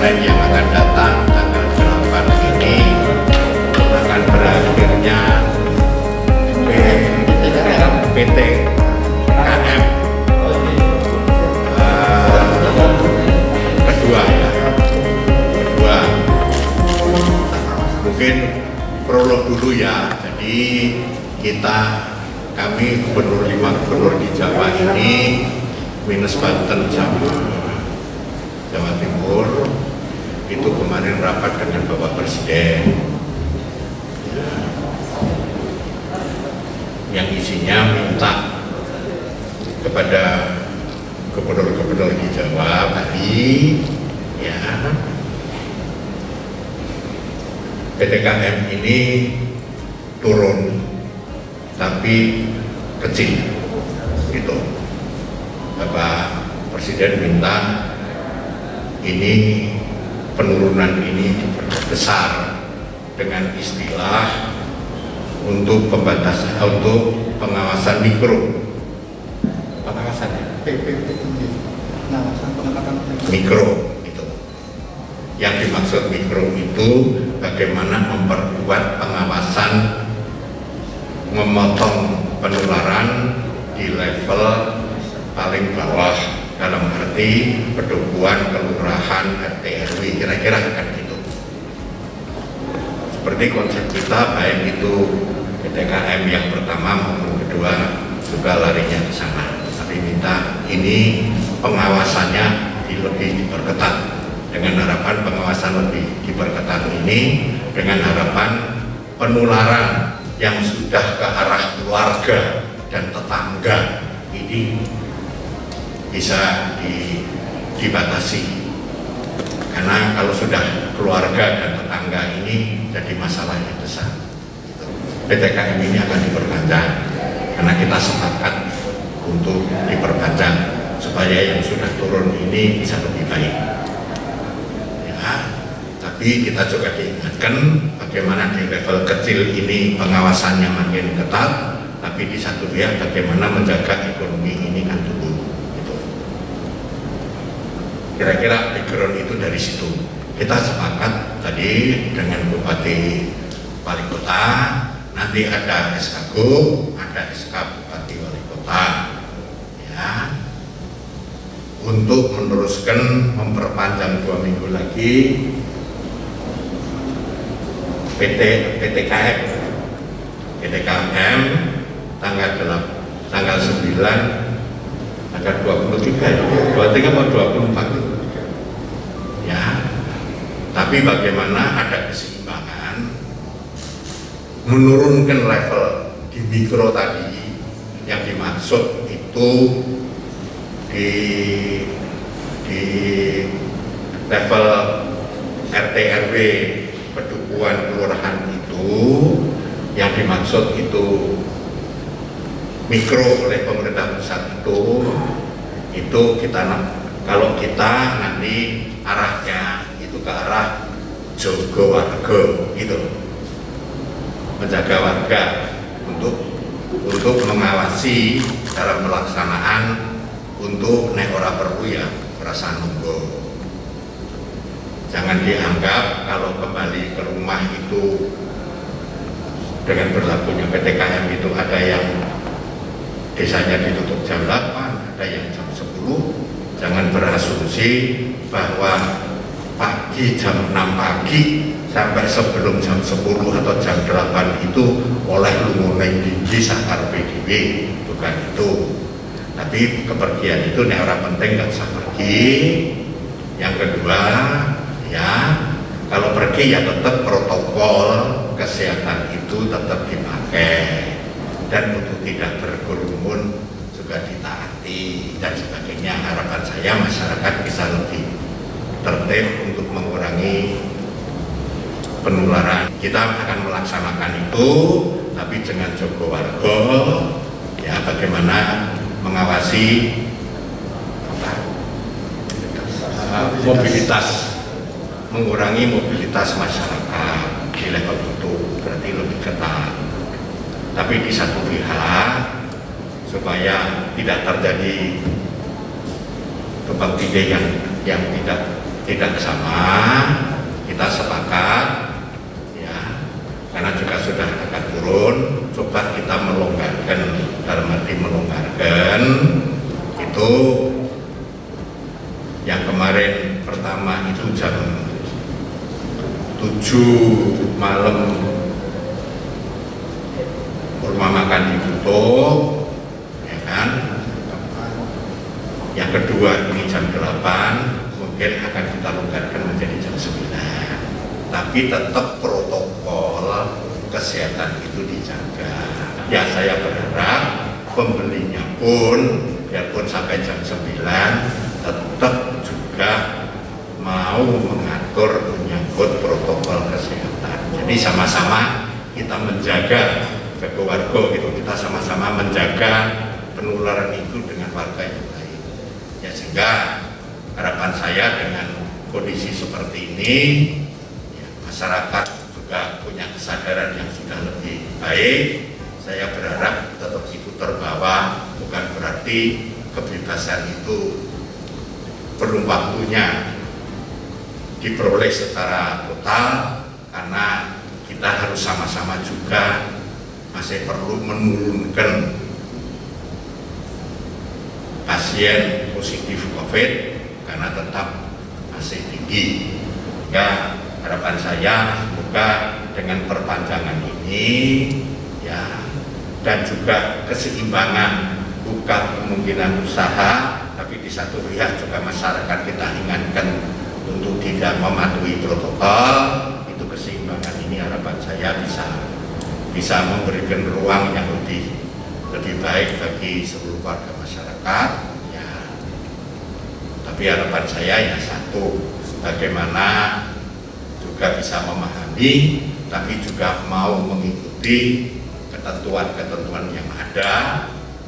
online yang akan datang tanggal 8 ini akan berakhirnya PTKM kedua ya. Kedua. Mungkin prolog dulu ya. Jadi kami gubernur 5 gubernur di Jawa ini minus Banten sama Jawa Timur itu kemarin rapat dengan Bapak Presiden ya, yang isinya minta kepada gubernur-gubernur di Jawa Bali ya PTKM ini turun tapi kecil gitu. Bapak Presiden minta ini penurunan ini diperbesar dengan istilah untuk pembatasan, untuk pengawasan mikro, pengawasan mikro itu. Yang dimaksud mikro itu bagaimana memperkuat pengawasan, memotong penularan di level paling bawah dalam arti pedukuhan, kelurahan, RT RW, kira-kira akan gitu. Seperti konsep kita, baik itu PTKM yang pertama maupun kedua juga larinya ke sana. Tapi minta ini pengawasannya lebih diperketat, dengan harapan pengawasan lebih diperketat ini dengan harapan penularan yang sudah ke arah keluarga dan tetangga ini bisa dibatasi, karena kalau sudah keluarga dan tetangga ini jadi masalah yang besar. PTKM ini akan diperpanjang karena kita sepakat untuk diperpanjang supaya yang sudah turun ini bisa lebih baik ya. Tapi kita juga diingatkan bagaimana di level kecil ini pengawasannya makin ketat, tapi di satu pihak bagaimana menjaga ekonomi ini kan dulu. Kira-kira background itu dari situ. Kita sepakat tadi dengan Bupati Wali Kota, nanti ada SK Gub, ada SK Bupati Wali Kota, ya, untuk meneruskan memperpanjang 2 minggu lagi PTKM tanggal 9 tanggal 23 ya, 23 atau 24 ya. Tapi bagaimana ada keseimbangan menurunkan level di mikro tadi, yang dimaksud itu di level RT RW pedukuhan kelurahan itu, yang dimaksud itu mikro oleh pemerintah pusat itu kita, kalau kita nanti arahnya itu ke arah jogo warga gitu, menjaga warga untuk mengawasi dalam pelaksanaan, untuk nek ora perlu ya rasa nunggu. Jangan dianggap kalau kembali ke rumah itu dengan berlakunya PTKM itu ada yang desanya ditutup jam 8, ada yang jam 10. Jangan berasumsi bahwa pagi jam 6 pagi sampai sebelum jam 10 atau jam 8 itu oleh lumuneng tinggi sakar PDW, bukan itu. Tapi kepergian itu nek ora penting nggak usah pergi. Yang kedua ya, kalau pergi ya tetap protokol kesehatan itu tetap dipakai, dan untuk tidak berkerumun juga ditaati dan sebagainya. Harapan saya masyarakat bisa lebih tertib untuk mengurangi penularan. Kita akan melaksanakan itu, tapi dengan jogo warga ya, bagaimana mengawasi mobilitas, mengurangi mobilitas masyarakat di level itu, berarti lebih ketat. Tapi di satu pihak supaya tidak terjadi tumpang tindih yang tidak sama, kita sepakat ya, karena juga sudah agak turun, coba kita melonggarkan, dalam arti melonggarkan itu yang kemarin pertama itu jam 7 malam rumah makan ditutup ya kan. Yang kedua ini jam 8 mungkin akan kita longgarkan menjadi jam 9, tapi tetap protokol kesehatan itu dijaga ya. Saya berharap pembelinya pun biarpun sampai jam 9 tetap juga mau mengatur menyangkut protokol kesehatan. Jadi sama-sama kita menjaga keluarga gitu, kita sama-sama menjaga penularan itu dengan warga yang lain ya, sehingga harapan saya dengan kondisi seperti ini ya, masyarakat juga punya kesadaran yang sudah lebih baik. Saya berharap tetap itu terbawa, bukan berarti kebebasan itu perlu waktunya diperoleh secara total, karena kita harus sama-sama juga masih perlu menurunkan pasien positif COVID karena tetap masih tinggi. Ya, harapan saya semoga dengan perpanjangan ini ya, dan juga keseimbangan buka kemungkinan usaha, tapi di satu pihak juga masyarakat kita ingatkan untuk tidak mematuhi protokol, itu keseimbangan ini harapan saya bisa memberikan ruang yang lebih baik bagi seluruh warga masyarakat ya. Tapi harapan saya ya satu, bagaimana juga bisa memahami tapi juga mau mengikuti ketentuan-ketentuan yang ada,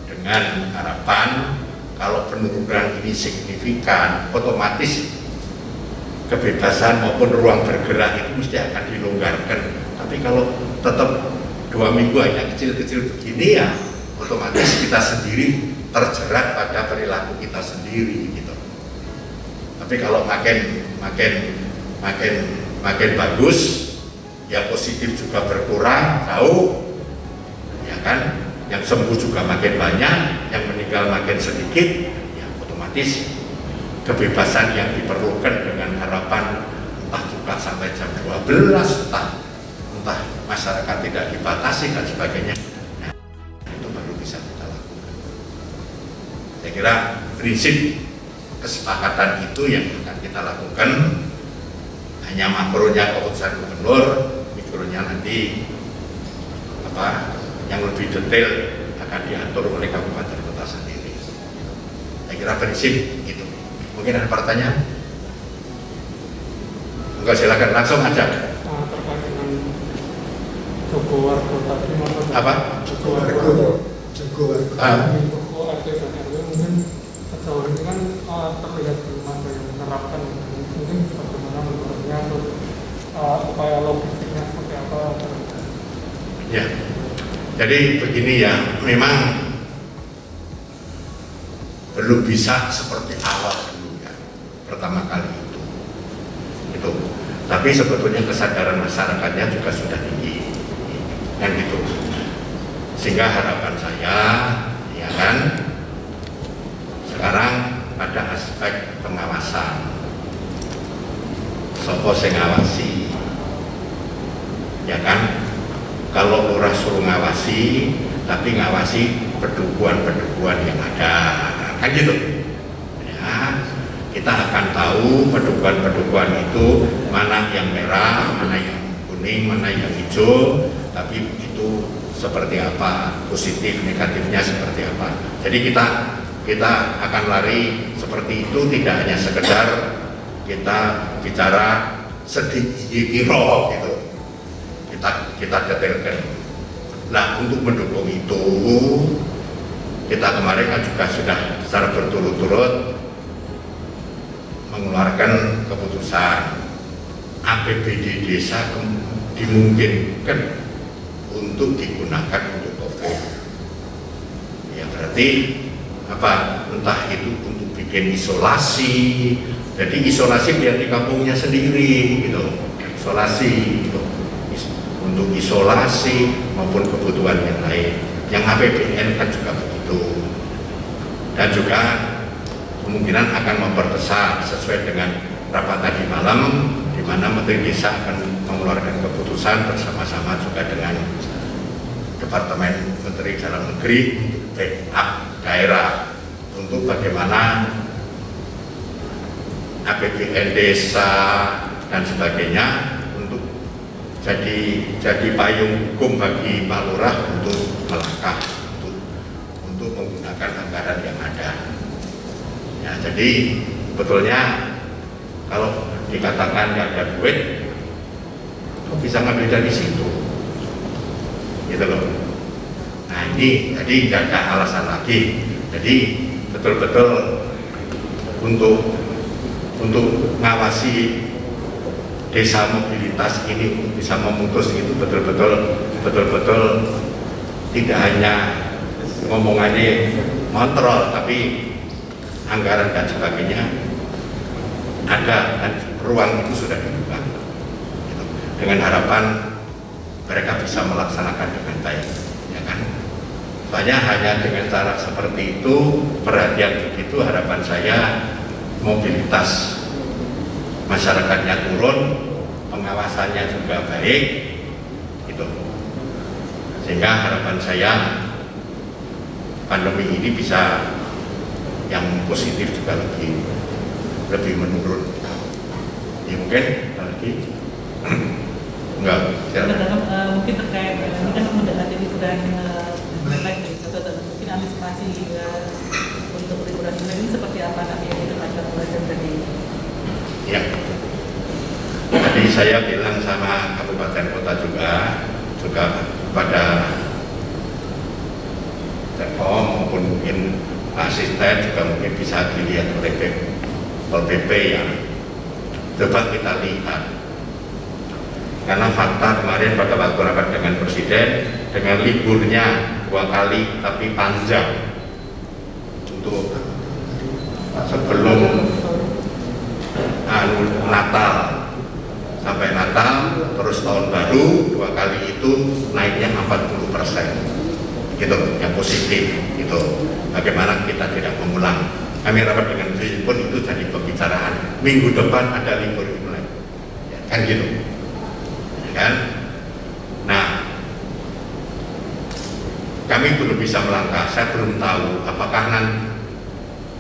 dengan harapan kalau penurunan ini signifikan, otomatis kebebasan maupun ruang bergerak itu mesti akan dilonggarkan. Tapi kalau tetap 2 minggu hanya kecil-kecil begini ya, otomatis kita sendiri terjerat pada perilaku kita sendiri gitu. Tapi kalau makin bagus ya, positif juga berkurang jauh ya kan, yang sembuh juga makin banyak, yang meninggal makin sedikit ya, otomatis kebebasan yang diperlukan dengan harapan entah buka sampai jam 12, entah masyarakat tidak dibatasi dan sebagainya, nah, itu baru bisa kita lakukan. Saya kira prinsip kesepakatan itu yang akan kita lakukan. Hanya makronya keputusan gubernur, mikronya nanti yang lebih detail akan diatur oleh kabupaten kota sendiri. Saya kira prinsip itu. Mungkin ada pertanyaan? Enggak, silakan langsung aja. Terkait dengan Joko Wargo tadi, apa? Joko Wargo Joko RT dan RW mungkin sejauh ini kan terlihat belum ada yang menerapkan, mungkin bagaimana menurutnya untuk upaya logistiknya seperti apa? Ya, jadi begini ya, memang belum bisa seperti awal dulu ya, pertama kali itu. Tapi sebetulnya kesadaran masyarakatnya juga sudah tinggi, kan gitu. Sehingga harapan saya, ya kan, sekarang pada aspek pengawasan, sopo sing ngawasi, ya kan. Kalau lurah suruh ngawasi, tapi ngawasi pedukuhan-pedukuhan yang ada, kan gitu. Ya, kita akan tahu pedukuhan-pedukuhan itu mana yang merah, mana yang kuning, mana yang hijau, tapi itu seperti apa, positif, negatifnya seperti apa. Jadi kita akan lari seperti itu, tidak hanya sekedar kita bicara sedikit piro gitu. Kita detailkan. Nah, untuk mendukung itu kita kemarin kan juga sudah secara berturut-turut mengeluarkan keputusan APBD desa dimungkinkan untuk digunakan untuk COVID. Ya berarti apa? Entah itu untuk bikin isolasi, Jadi isolasi biar di kampungnya sendiri gitu, isolasi gitu. Untuk isolasi maupun kebutuhan yang lain. Yang APBN kan juga begitu. Dan juga kemungkinan akan memperbesar sesuai dengan rapat tadi malam, di mana Menteri Desa akan mengeluarkan keputusan bersama-sama juga dengan Departemen Menteri Dalam Negeri untuk backup daerah untuk bagaimana APBN desa dan sebagainya untuk jadi payung hukum bagi Pak Lurah untuk melangkah untuk menggunakan anggaran yang ada. Ya, jadi betulnya kalau dikatakan nggak ada duit, kok bisa ngambil dari situ, gitu loh. Nah ini jadi nggak ada alasan lagi. Jadi betul-betul untuk mengawasi desa mobilitas ini bisa memutus itu betul-betul tidak hanya ngomongannya kontrol, tapi anggaran dan sebagainya ada dan ruang itu sudah dibuka gitu. Dengan harapan mereka bisa melaksanakan dengan baik, ya kan? Soalnya hanya dengan cara seperti itu, perhatian begitu, harapan saya mobilitas masyarakatnya turun, pengawasannya juga baik, gitu. Sehingga harapan saya pandemi ini bisa yang positif juga lebih menurun. Ya mungkin lagi enggak. Mungkin terkait ini kan mendekati liburan mungkin antisipasi untuk liburan ini seperti apa nanti yang ditempatkan oleh tadi? Ya. Tadi saya bilang sama kabupaten kota juga pada Telkom maupun mungkin asisten juga mungkin bisa dilihat oleh PP yang coba kita lihat, karena fakta kemarin pada waktu rapat dengan Presiden dengan liburnya 2 kali tapi panjang untuk sebelum Natal sampai Natal terus tahun baru 2 kali itu naiknya 40% gitu, yang positif gitu. Bagaimana kita tidak mengulang. Kami rapat dengan Presiden pun itu jadi pembicaraan. Minggu depan ada libur Imlek, ya, kan gitu, ya, kan? Nah, kami belum bisa melangkah. Saya belum tahu apakah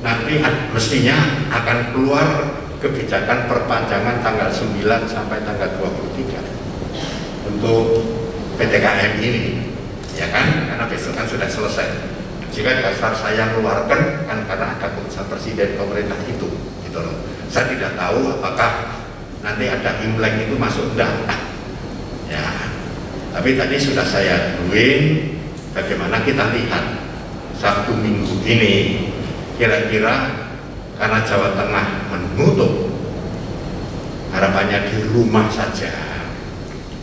nanti mestinya akan keluar kebijakan perpanjangan tanggal 9 sampai tanggal 23 untuk PTKM ini, ya kan? Karena besok kan sudah selesai. Jika dasar saya keluarkan kan karena ada keputusan Presiden pemerintah itu, gitu loh. Saya tidak tahu apakah nanti ada Imlek itu masuk enggak. Ya, tapi tadi sudah saya duluin bagaimana kita lihat Sabtu Minggu ini kira-kira karena Jawa Tengah menutup, harapannya di rumah saja.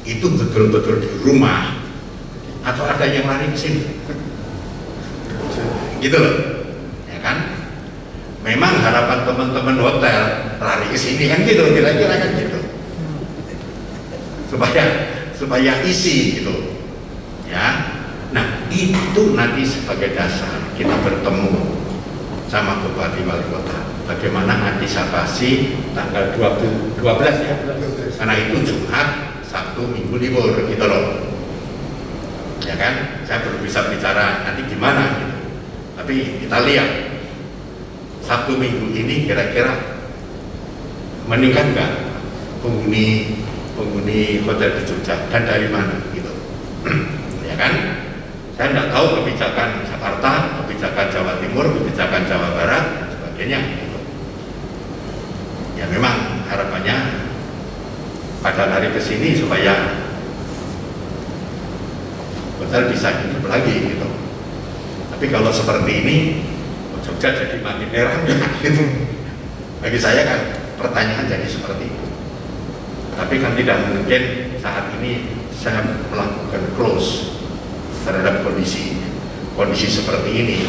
Itu betul-betul di rumah atau ada yang lari ke sini? Gitu loh, ya kan? Memang harapan teman-teman hotel lari ke sini kan gitu, kira-kira kan gitu, supaya isi gitu, ya. Nah itu nanti sebagai dasar kita bertemu sama Bupati Wali Kota, bagaimana antisipasi tanggal 12 ya, karena itu Jumat, Sabtu, Minggu libur gitu loh, ya kan? Saya belum bisa bicara nanti gimana gitu. Tapi kita lihat Sabtu Minggu ini kira-kira meningkat nggak penghuni hotel di Jogja dan dari mana gitu, ya kan? Saya tidak tahu kebijakan Jakarta, kebijakan Jawa Timur, kebijakan Jawa Barat dan sebagainya gitu. Ya memang harapannya pada hari kesini supaya hotel bisa hidup lagi gitu. Tapi kalau seperti ini, Jogja jadi makin merah gitu. Bagi saya kan pertanyaan jadi seperti itu. Tapi kan tidak mungkin saat ini saya melakukan close terhadap kondisi seperti ini,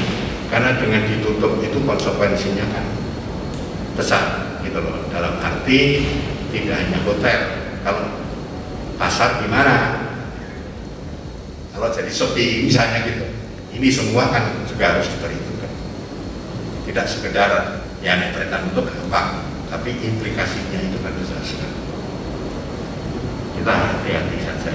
karena dengan ditutup itu konsekuensinya kan besar. gitu loh, dalam arti tidak hanya hotel. Kalau pasar gimana? Kalau jadi Shopee misalnya gitu, ini semua kan juga harus diperhitungkan. Tidak sekedar ya nepretan untuk gampang, tapi implikasinya itu kan besar sekali. Kita hati-hati saja.